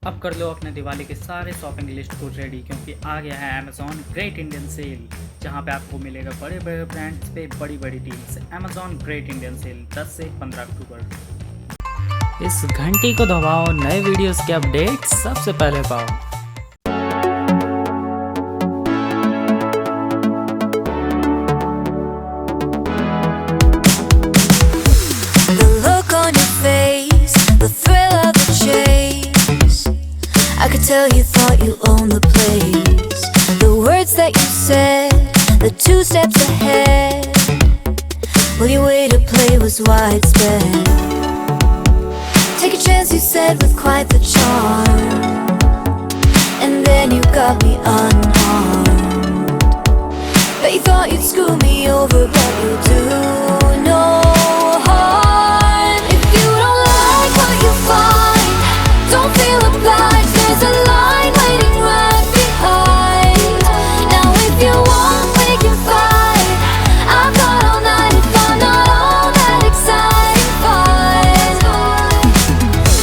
अब कर लो अपने दिवाली के सारे शॉपिंग लिस्ट को रेडी, क्योंकि आ गया है अमेज़ॉन ग्रेट इंडियन सेल, जहां पे आपको मिलेगा बड़े बड़े ब्रांड्स पे बड़ी बड़ी deals. Amazon great Indian sale 10 से 15 अक्टूबर। इस घंटी को दबाओ, नए वीडियोस के अपडेट सबसे पहले पाओ। I could tell you thought you owned the place. The words that you said, the 2 steps ahead. Well, your way to play was widespread. Take a chance, you said, with quite the charm. And then you got me unharmed. Bet you thought you'd screw me over, but you'll do no harm. If you don't like what you find, don't feel obliged. There's a line waiting right behind. Now if you want, we can fight. I've got all night if I'm not all that exciting. Fine.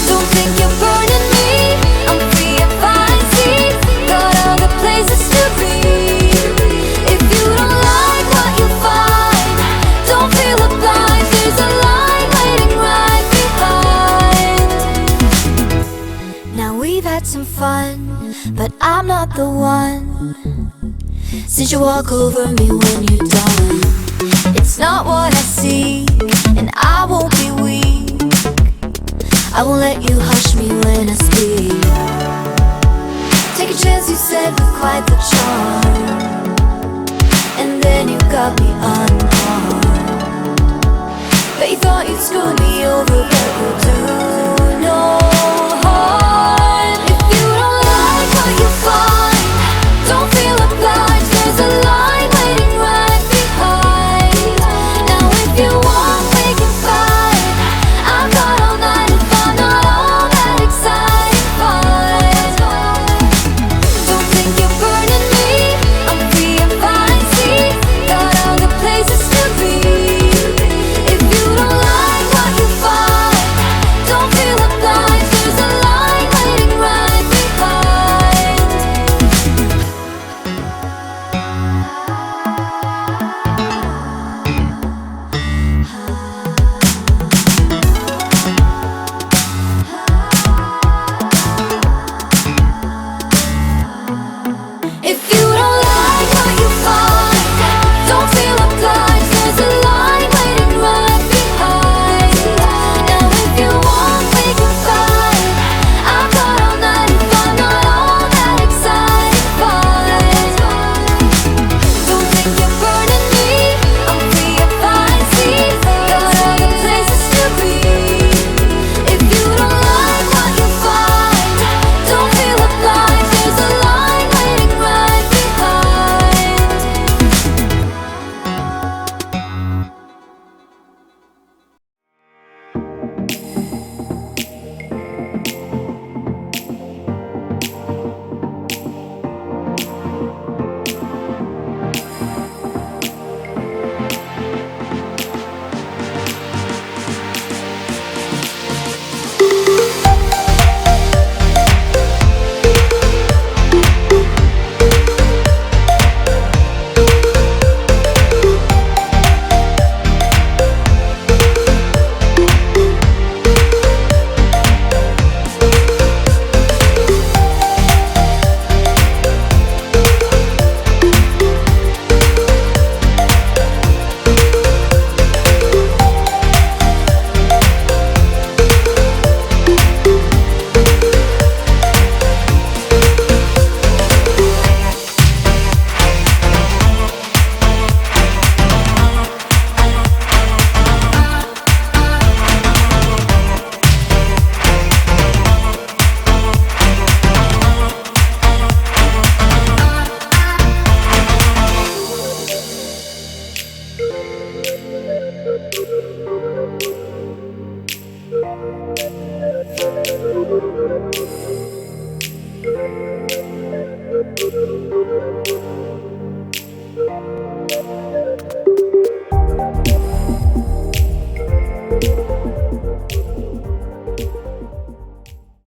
Don't think you're burning me. I'm free and fine. See, got other places to be. If you don't like what you find, don't feel obliged. There's a line waiting right behind. Now we've had some fun, but I'm not the one. Since you walk over me when you're done, it's not what I seek, and I won't be weak. I won't let you hush me when I speak. Take a chance, you said, with quite the charm. And then you got me unharmed. Bet you thought you'd screw me over, but you'll do